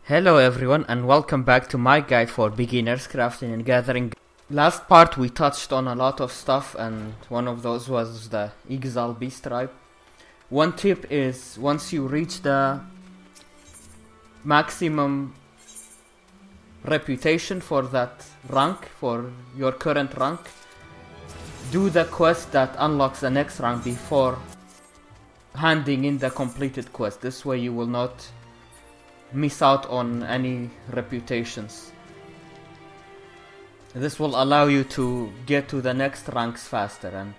Hello everyone and welcome back to my guide for beginners crafting and gathering. Last part we touched on a lot of stuff and one of those was the Ixal beast tribe. One tip is once you reach the maximum reputation for that rank, for your current rank, do the quest that unlocks the next rank before handing in the completed quest. This way you will not miss out on any reputations. This will allow you to get to the next ranks faster, and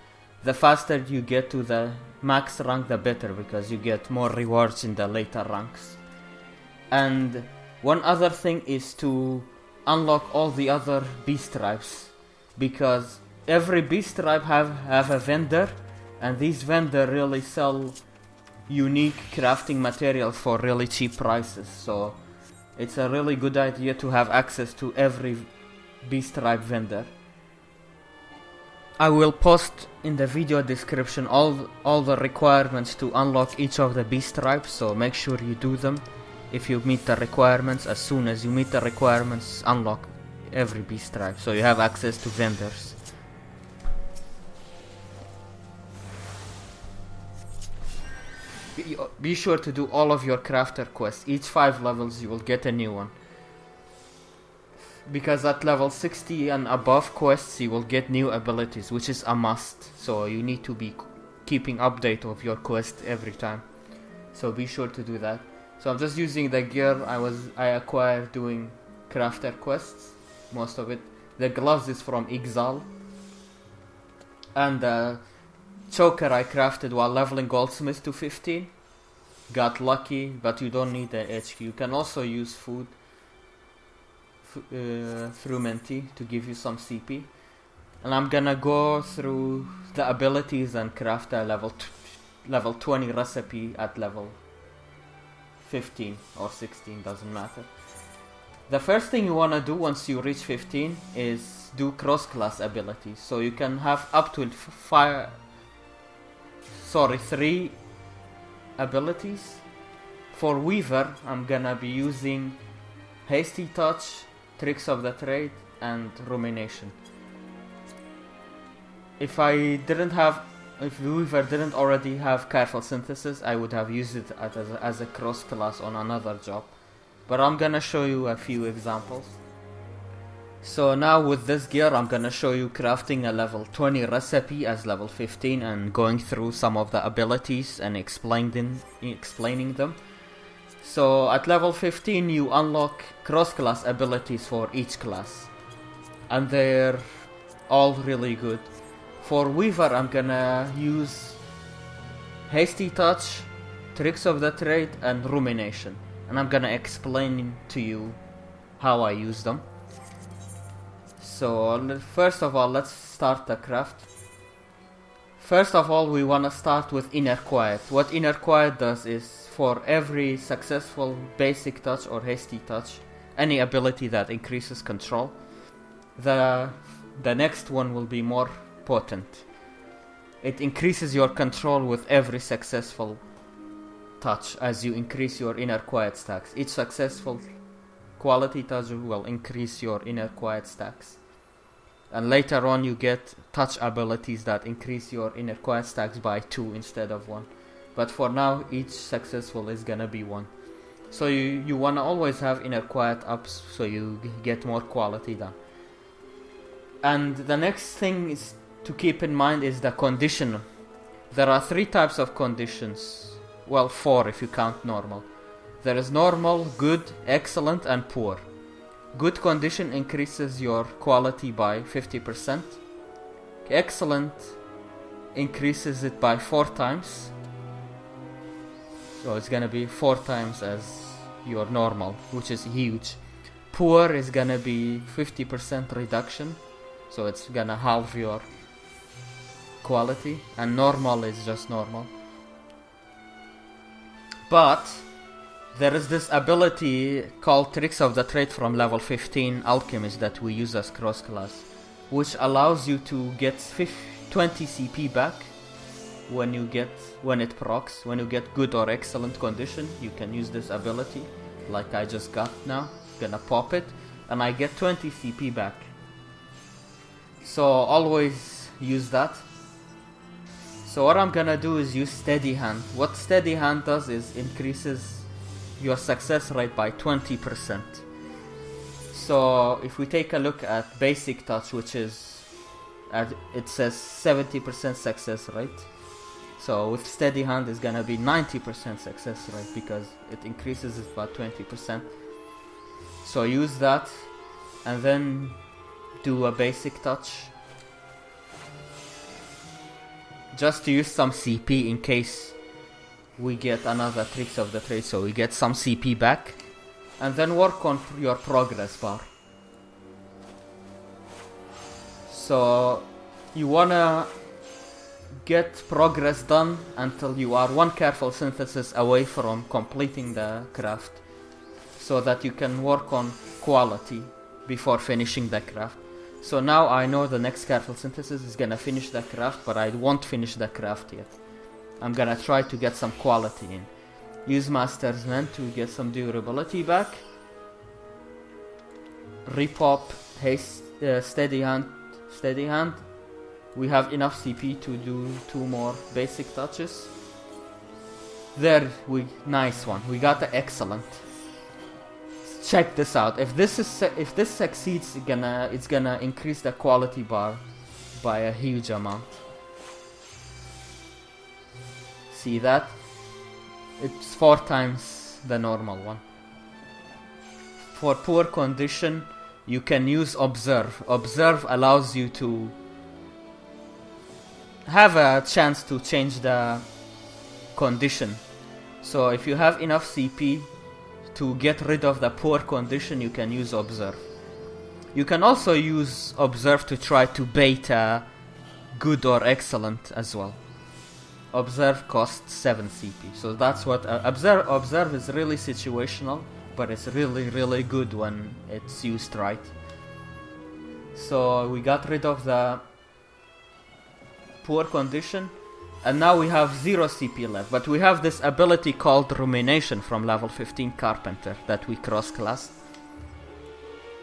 the faster you get to the max rank the better, because you get more rewards in the later ranks. And one other thing is to unlock all the other beast tribes, because every beast tribe have a vendor, and these vendor really sell unique crafting materials for really cheap prices, so it's a really good idea to have access to every beast tribe vendor. I will post in the video description all the requirements to unlock each of the beast tribes, so make sure you do them. If you meet the requirements, as soon as you meet the requirements, unlock every beast tribe so you have access to vendors. Be sure to do all of your crafter quests. Each 5 levels you will get a new one, because at level 60 and above quests you will get new abilities, which is a must, so you need to be keeping update of your quest every time, so be sure to do that. So I'm just using the gear I acquired doing crafter quests, most of it. The gloves is from Ixal, and the choker I crafted while leveling goldsmith to 15. Got lucky, but you don't need the HQ. You can also use food through Menti to give you some CP. And I'm gonna go through the abilities and craft a level 20 recipe at level 15 or 16, doesn't matter. The first thing you wanna do once you reach 15 is do cross-class abilities. So you can have up to 3 abilities. For Weaver, I'm gonna be using Hasty Touch, Tricks of the Trade, and Rumination. If Weaver didn't already have Careful Synthesis, I would have used it as a cross-class on another job. But I'm gonna show you a few examples. So now with this gear I'm gonna show you crafting a level 20 recipe as level 15 and going through some of the abilities and explaining them. So at level 15 you unlock cross-class abilities for each class, and they're all really good. For Weaver I'm gonna use Hasty Touch, Tricks of the Trade, and Rumination, and I'm gonna explain to you how I use them. So first of all, let's start the craft. First of all, we want to start with Inner Quiet. What Inner Quiet does is, for every successful basic touch or hasty touch, any ability that increases control, the next one will be more potent. It increases your control with every successful touch as you increase your Inner Quiet stacks. Each successful quality touch will increase your Inner Quiet stacks. And later on you get touch abilities that increase your Inner Quiet stacks by 2 instead of 1. But for now, each successful is gonna be 1. So you wanna always have Inner Quiet ups so you get more quality done. And the next thing is to keep in mind is the condition. There are 3 types of conditions. Well, 4 if you count normal. There is normal, good, excellent, and poor. Good condition increases your quality by 50%. Excellent increases it by 4 times. So it's gonna be 4 times as your normal, which is huge. Poor is gonna be 50% reduction, so it's gonna halve your quality. And normal is just normal. But there is this ability called Tricks of the Trade from level 15 Alchemist that we use as cross-class, which allows you to get 20 CP back when it procs. When you get good or excellent condition, you can use this ability. like I just got now. Gonna pop it, and I get 20 CP back. So always use that. So what I'm gonna do is use Steady Hand. What Steady Hand does is increases your success rate by 20%. So if we take a look at Basic Touch, which is, it says 70% success rate. So with Steady Hand it's gonna be 90% success rate because it increases it by 20%. So use that and then do a Basic Touch. Just to use some CP in case we get another Tricks of the Trade, so we get some CP back. And then work on your progress bar. So you wanna get progress done until you are one careful synthesis away from completing the craft, so that you can work on quality before finishing the craft. So now I know the next careful synthesis is gonna finish the craft, but I won't finish the craft yet. I'm gonna try to get some quality in. Use Master's Mend to get some durability back. Repop haste, Steady Hand. We have enough CP to do 2 more Basic Touches. There, nice one. We got the excellent. Check this out. If this succeeds, it's gonna increase the quality bar by a huge amount. See that? It's 4 times the normal one. For poor condition, you can use Observe. Observe allows you to have a chance to change the condition. So if you have enough CP to get rid of the poor condition, you can use Observe. You can also use Observe to try to bait a good or excellent as well. Observe costs 7 CP, so that's what Observe is really situational, but it's really good when it's used right. So we got rid of the poor condition, and now we have 0 CP left, but we have this ability called Rumination from level 15 Carpenter that we cross-classed.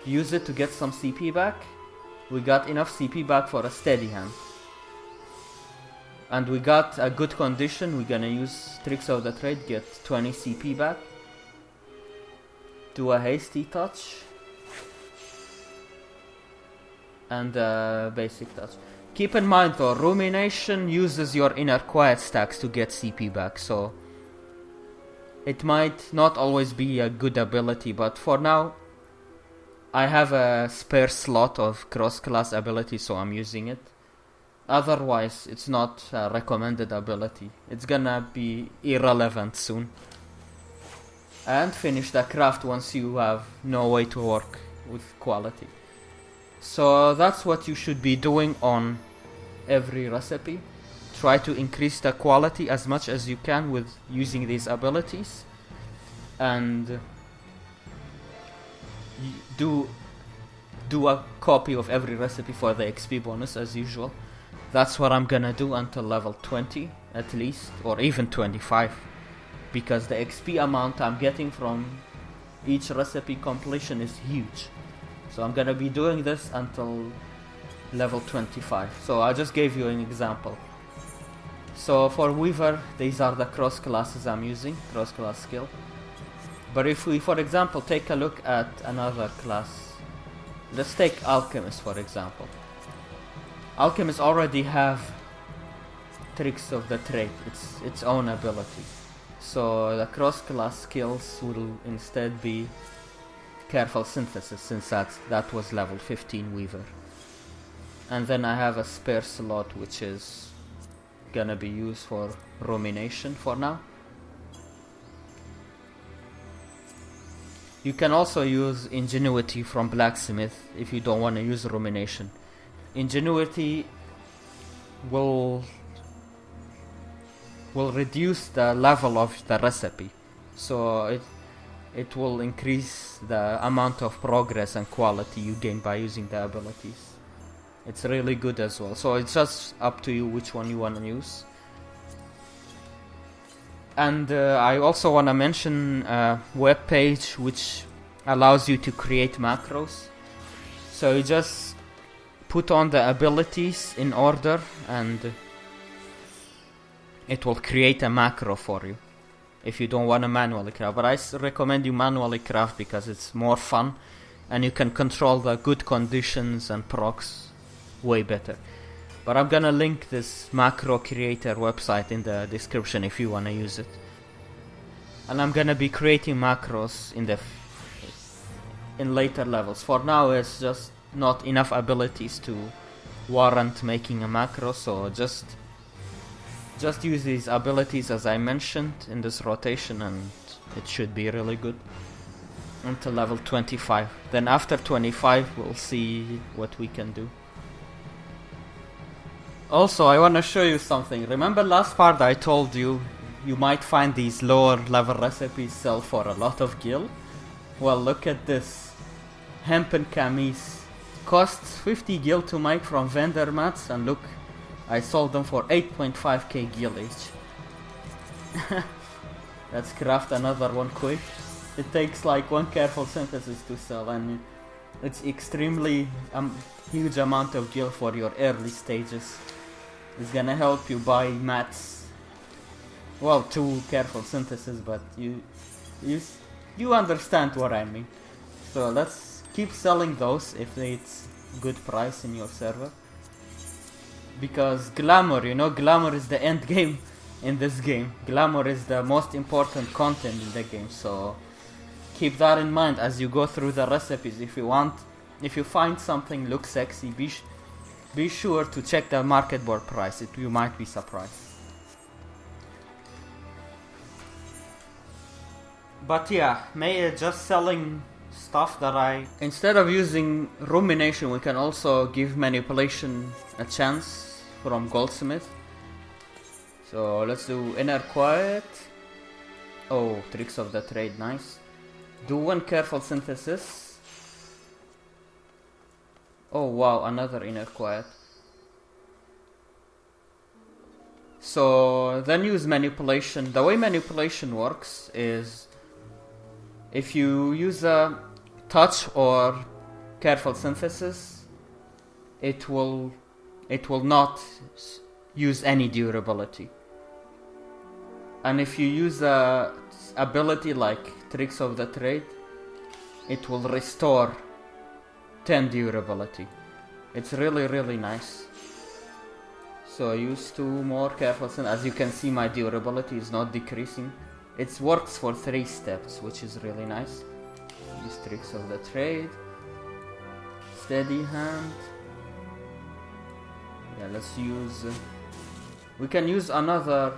Use it to get some CP back. We got enough CP back for a Steady Hand. And we got a good condition. We're gonna use Tricks of the Trade, get 20 CP back. Do a Hasty Touch. And a Basic Touch. Keep in mind though, Rumination uses your Inner Quiet stacks to get CP back, so it might not always be a good ability, but for now I have a spare slot of cross-class ability, so I'm using it. Otherwise, it's not a recommended ability. It's gonna be irrelevant soon. And finish the craft once you have no way to work with quality. So that's what you should be doing on every recipe. Try to increase the quality as much as you can with using these abilities. And do a copy of every recipe for the XP bonus as usual. That's what I'm gonna do until level 20 at least, or even 25, because the XP amount I'm getting from each recipe completion is huge. So I'm gonna be doing this until level 25. So I just gave you an example. So for Weaver, these are the cross classes I'm using, cross class skill. But if we, for example, take a look at another class, let's take Alchemist for example. Alchemists already have Tricks of the Trade, its own ability. So the cross-class skills will instead be Careful Synthesis, since that was level 15 Weaver. And then I have a spare slot which is gonna be used for Rumination for now. You can also use Ingenuity from Blacksmith if you don't want to use Rumination. Ingenuity will reduce the level of the recipe, so it will increase the amount of progress and quality you gain by using the abilities. It's really good as well, so it's just up to you which one you want to use. And I also want to mention a web page which allows you to create macros. So you just put on the abilities in order and it will create a macro for you if you don't want to manually craft. But I recommend you manually craft because it's more fun and you can control the good conditions and procs way better. But I'm gonna link this macro creator website in the description if you wanna use it. And I'm gonna be creating macros in later levels. For now it's just not enough abilities to warrant making a macro, so just use these abilities as I mentioned in this rotation and it should be really good until level 25. Then after 25 we'll see what we can do. Also, I want to show you something. Remember last part I told you might find these lower level recipes sell for a lot of gil? Well, look at this. Hempen camise. Costs 50 gil to make from vendor mats, and look, I sold them for 8.5k gil each. Let's craft another one quick. It takes like one careful synthesis to sell, and it's extremely huge amount of gil for your early stages. It's gonna help you buy mats. Well, 2 careful synthesis, but you understand what I mean. So let's keep selling those if it's good price in your server. Because glamour, glamour is the end game in this game. Glamour is the most important content in the game, so keep that in mind as you go through the recipes. If you find something looks sexy, be sure to check the market board price. You might be surprised. But yeah, just selling stuff that instead of using rumination, we can also give manipulation a chance from goldsmith. So let's do inner quiet. Oh, tricks of the trade, nice. Do 1 careful synthesis. Oh wow, another inner quiet. So then use manipulation. The way manipulation works is if you use a touch or careful synthesis, it will not use any durability. And if you use a ability like tricks of the trade, it will restore 10 durability. It's really, really nice. So I use 2 more careful, and as you can see my durability is not decreasing. It works for 3 steps, which is really nice. Use tricks of the trade. Steady hand. Yeah, let's use... we can use another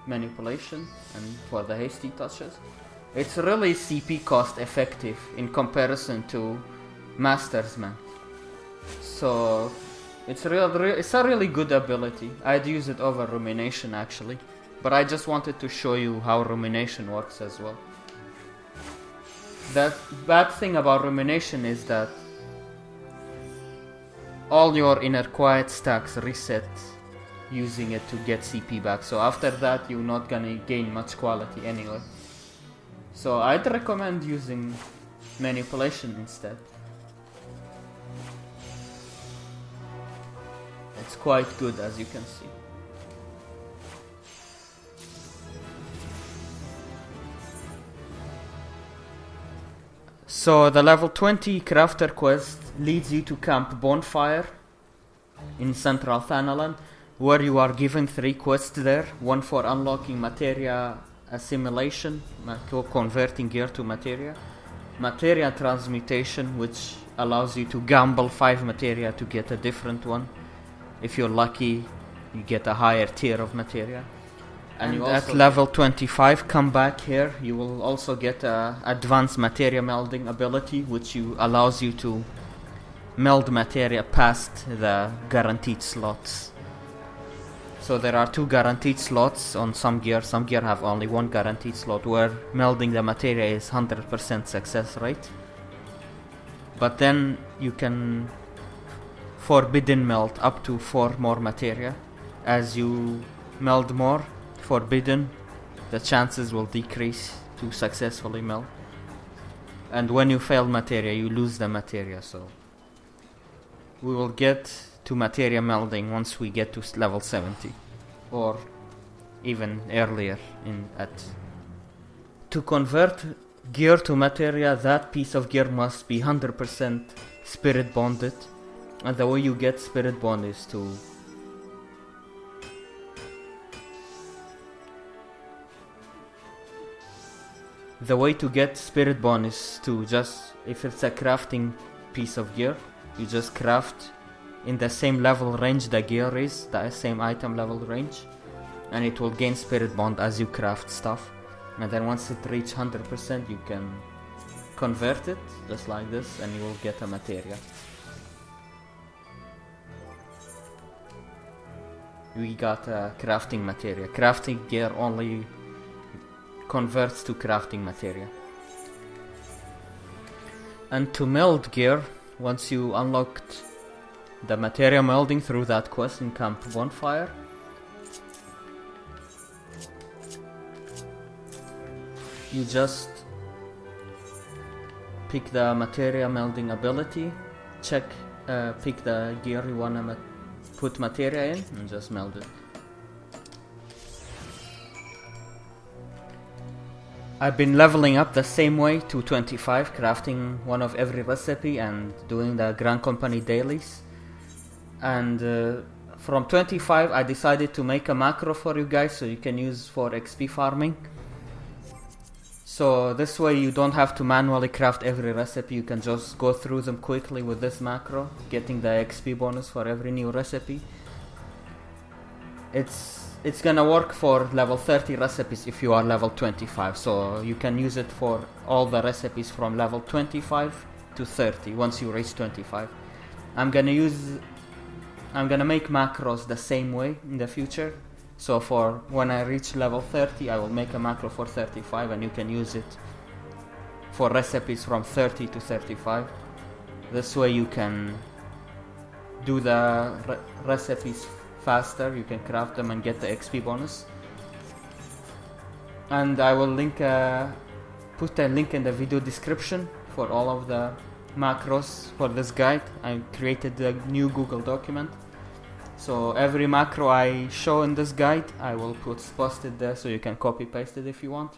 manipulation and for the hasty touches. It's really CP cost effective in comparison to Mastersman. So it's a really good ability. I'd use it over rumination actually, but I just wanted to show you how rumination works as well. The bad thing about rumination is that all your inner quiet stacks reset using it to get CP back, so after that you're not gonna gain much quality anyway. So I'd recommend using manipulation instead. It's quite good, as you can see. So the level 20 crafter quest leads you to Camp Bonfire in central Thanalan, where you are given 3 quests there. 1 for unlocking materia assimilation, converting gear to materia. Materia transmutation, which allows you to gamble 5 materia to get a different one. If you're lucky, you get a higher tier of materia. And you at level 25, come back here, you will also get a advanced materia melding ability, which allows you to meld materia past the guaranteed slots. So there are 2 guaranteed slots on some gear. Some gear have only 1 guaranteed slot, where melding the materia is 100% success rate. But then you can forbidden meld up to 4 more materia. As you meld more, forbidden the chances will decrease to successfully meld. And when you fail materia, you lose the materia, so we will get to materia melding once we get to level 70, or even earlier to convert gear to materia. That piece of gear must be 100% spirit bonded, and the way you get spirit bond is to just, if it's a crafting piece of gear, you just craft in the same level range the gear is, the same item level range, and it will gain spirit bond as you craft stuff. And then once it reaches 100%, you can convert it just like this, and you will get a materia. We got a crafting materia. Crafting gear only converts to crafting materia. And to meld gear, once you unlocked the materia melding through that quest in Camp Bonfire, you just pick the materia melding ability, pick the gear you wanna put materia in, and just meld it. I've been leveling up the same way to 25, crafting one of every recipe and doing the Grand Company dailies. And from 25 I decided to make a macro for you guys so you can use for XP farming. So this way you don't have to manually craft every recipe, you can just go through them quickly with this macro, getting the XP bonus for every new recipe. It's gonna work for level 30 recipes if you are level 25, so you can use it for all the recipes from level 25 to 30 once you reach 25. I'm gonna make macros the same way in the future. So for when I reach level 30, I will make a macro for 35, and you can use it for recipes from 30 to 35. This way you can do the recipes faster, you can craft them and get the XP bonus. And I will put a link in the video description for all of the macros for this guide. I created a new Google document. So every macro I show in this guide, I will post it there so you can copy paste it if you want.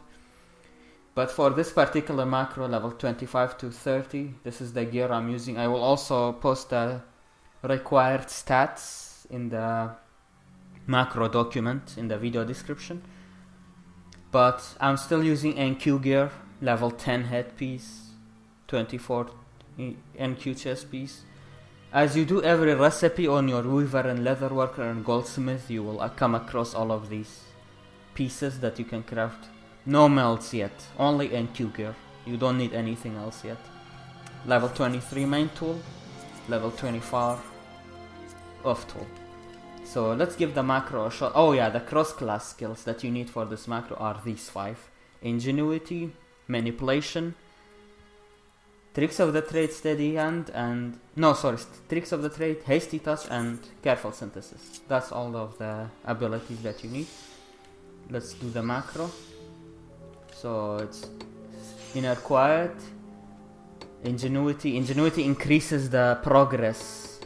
But for this particular macro, level 25 to 30, this is the gear I'm using. I will also post the required stats in the macro document in the video description. But I'm still using NQ gear, level 10 headpiece, 24 NQ chest piece. As you do every recipe on your weaver and leatherworker and goldsmith, you will come across all of these pieces that you can craft. No melts yet, only NQ gear. You don't need anything else yet. Level 23 main tool, level 24 off tool. So let's give the macro a shot. Oh yeah, the cross class skills that you need for this macro are these 5. Ingenuity, manipulation, tricks of the trade, steady hand, and tricks of the trade, hasty touch, and careful synthesis. That's all of the abilities that you need. Let's do the macro. So it's inner quiet, ingenuity. Ingenuity increases the progress,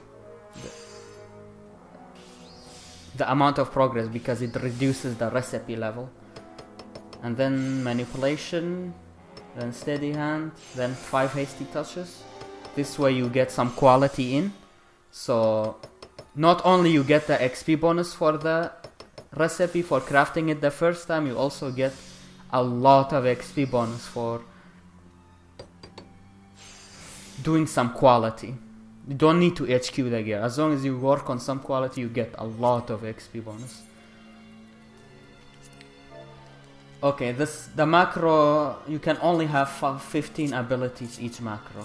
the amount of progress, because it reduces the recipe level. And then manipulation, then steady hand, then 5 hasty touches. This way you get some quality in. So not only you get the XP bonus for the recipe for crafting it the first time, you also get a lot of XP bonus for doing some quality. You don't need to HQ the gear. As long as you work on some quality, you get a lot of XP bonus. Okay, the macro, you can only have 15 abilities each macro.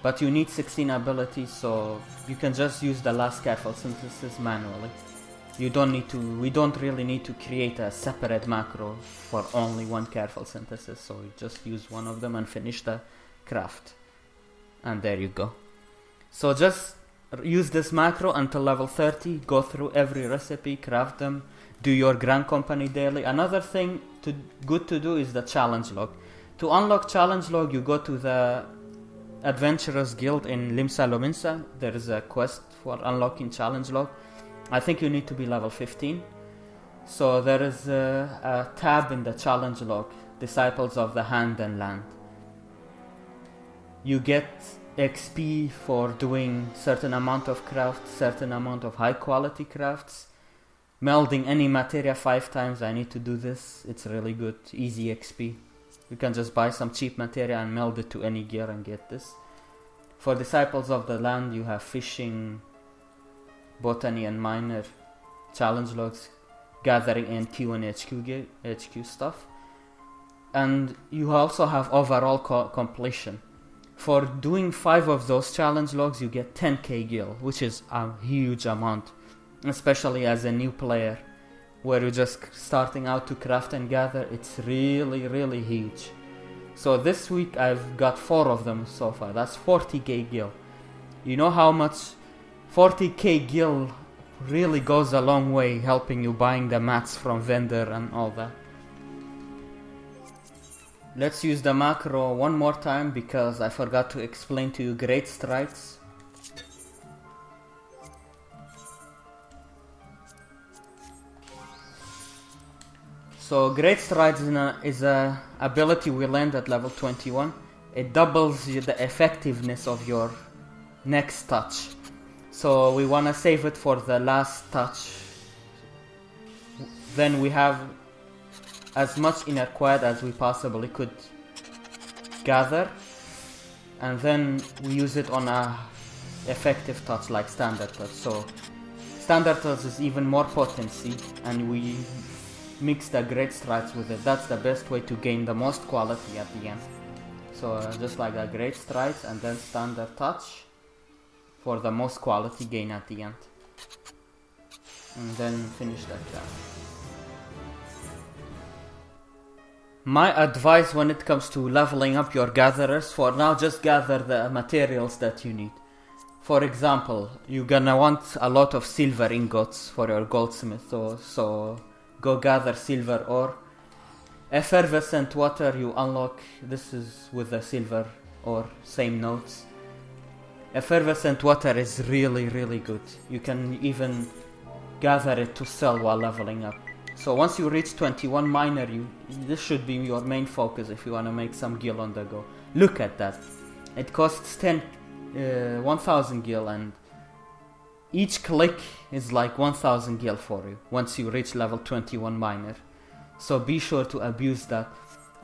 But you need 16 abilities, so you can just use the last careful synthesis manually. We don't really need to create a separate macro for only one careful synthesis, so you just use one of them and finish the craft. And there you go. So just use this macro until level 30, go through every recipe, craft them, do your Grand Company daily. Another thing good to do is the challenge log. To unlock challenge log, you go to the Adventurers Guild in Limsa, Lominsa. There is a quest for unlocking challenge log. I think you need to be level 15. So there is a tab in the challenge log, Disciples of the Hand and Land. You get XP for doing certain amount of crafts, certain amount of high quality crafts. Melding any materia 5 times, I need to do this. It's really good, easy XP. You can just buy some cheap materia and meld it to any gear and get this. For Disciples of the Land, you have fishing, botany and miner, challenge logs, gathering NQ and HQ stuff. And you also have overall completion. For doing 5 of those challenge logs, you get 10k gil, which is a huge amount, especially as a new player, where you're just starting out to craft and gather. It's really, really huge. So this week I've got 4 of them so far. That's 40k gil. You know how much 40k gil really goes a long way helping you buying the mats from vendor and all that. Let's use the macro one more time because I forgot to explain to you Great Strides. So Great Strides is a ability we learned at level 21. It doubles the effectiveness of your next touch. So we want to save it for the last touch. Then we have as much inner quiet as we possibly could gather, and then we use it on a effective touch like standard touch. So standard touch is even more potency, and we mix the Great Strides with it. That's the best way to gain the most quality at the end. So just like a Great Strides and then standard touch for the most quality gain at the end, and then finish that craft. My advice when it comes to leveling up your gatherers, for now just gather the materials that you need. For example, you're gonna want a lot of silver ingots for your goldsmith, so go gather silver ore. Effervescent water you unlock, this is with the silver ore, same notes. Effervescent water is really, really good. You can even gather it to sell while leveling up. So once you reach 21 miner, this should be your main focus if you want to make some gil on the go. Look at that. It costs 1000 gil, and each click is like 1000 gil for you once you reach level 21 miner. So be sure to abuse that.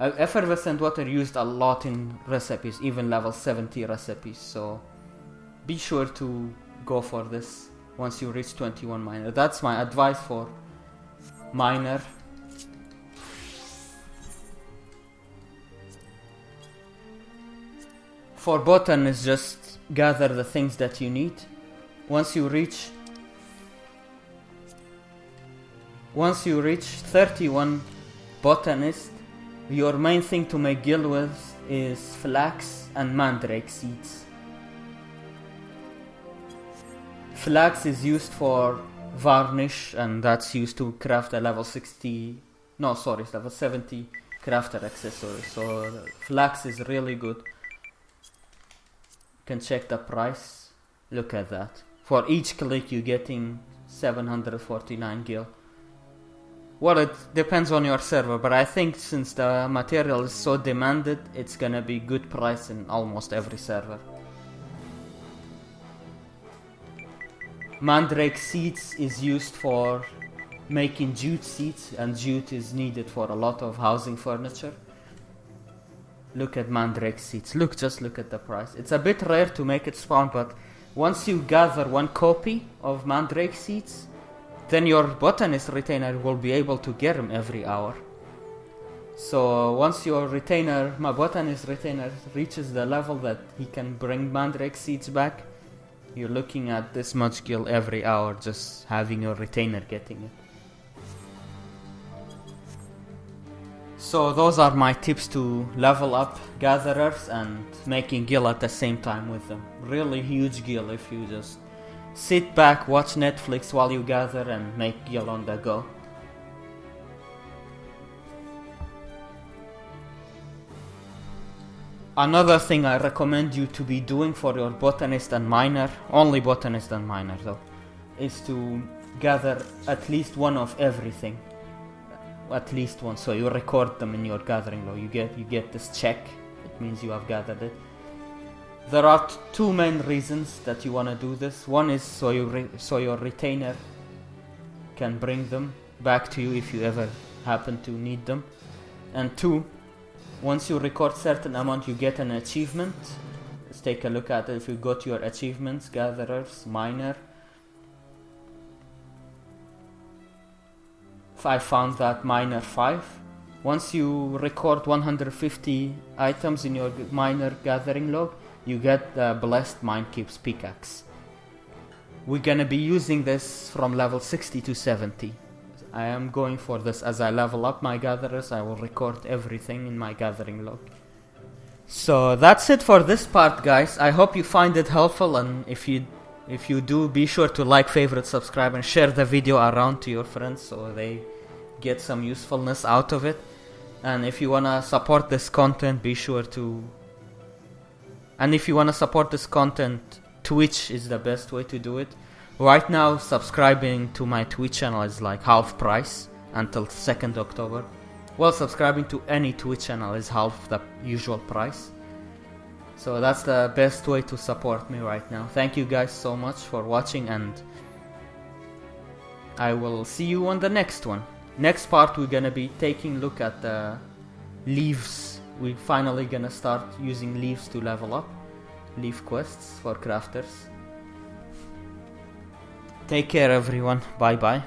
Effervescent water used a lot in recipes, even level 70 recipes. So be sure to go for this once you reach 21 miner. That's my advice for miner. For botan is just gather the things that you need. Once you reach 31 botanist, your main thing to make gil with is flax and mandrake seeds. Flax is used for varnish, and that's used to craft a level 70 crafter accessory. So flax is really good. You can check the price. Look at that. For each click you're getting 749 gil. Well, it depends on your server, but I think since the material is so demanded, it's gonna be good price in almost every server. Mandrake seeds is used for making jute seeds, and jute is needed for a lot of housing furniture. Look at mandrake seeds. Just look at the price. It's a bit rare to make it spawn, but once you gather 1 copy of mandrake seeds, then your botanist retainer will be able to get them every hour. So once my botanist retainer reaches the level that he can bring mandrake seeds back, you're looking at this much gil every hour just having your retainer getting it. So those are my tips to level up gatherers and making gil at the same time with them. Really huge gil if you just sit back, watch Netflix while you gather and make guild on the go. Another thing I recommend you to be doing for your botanist and miner, only botanist and miner though, is to gather at least one of everything. At least one, so you record them in your gathering log. You get this check. It means you have gathered it. There are two main reasons that you want to do this. One is so your retainer can bring them back to you if you ever happen to need them. And two, once you record certain amount, you get an achievement. Let's take a look at it. If you go to your achievements, gatherers, miner. I found that miner 5. Once you record 150 items in your miner gathering log, you get the blessed Minekeep's pickaxe. We're gonna be using this from level 60 to 70. I am going for this. As I level up my gatherers, I will record everything in my gathering log. So that's it for this part, guys. I hope you find it helpful, and if you do, be sure to like, favorite, subscribe, and share the video around to your friends so they get some usefulness out of it. And if you wanna support this content, be sure to... And if you wanna support this content, Twitch is the best way to do it. Right now, subscribing to my Twitch channel is like half price until 2nd October. Well, subscribing to any Twitch channel is half the usual price. So that's the best way to support me right now. Thank you guys so much for watching, and I will see you on the next one. Next part, we're gonna be taking a look at the leaves. We're finally gonna start using leaves to level up. Leaf quests for crafters. Take care everyone. Bye bye.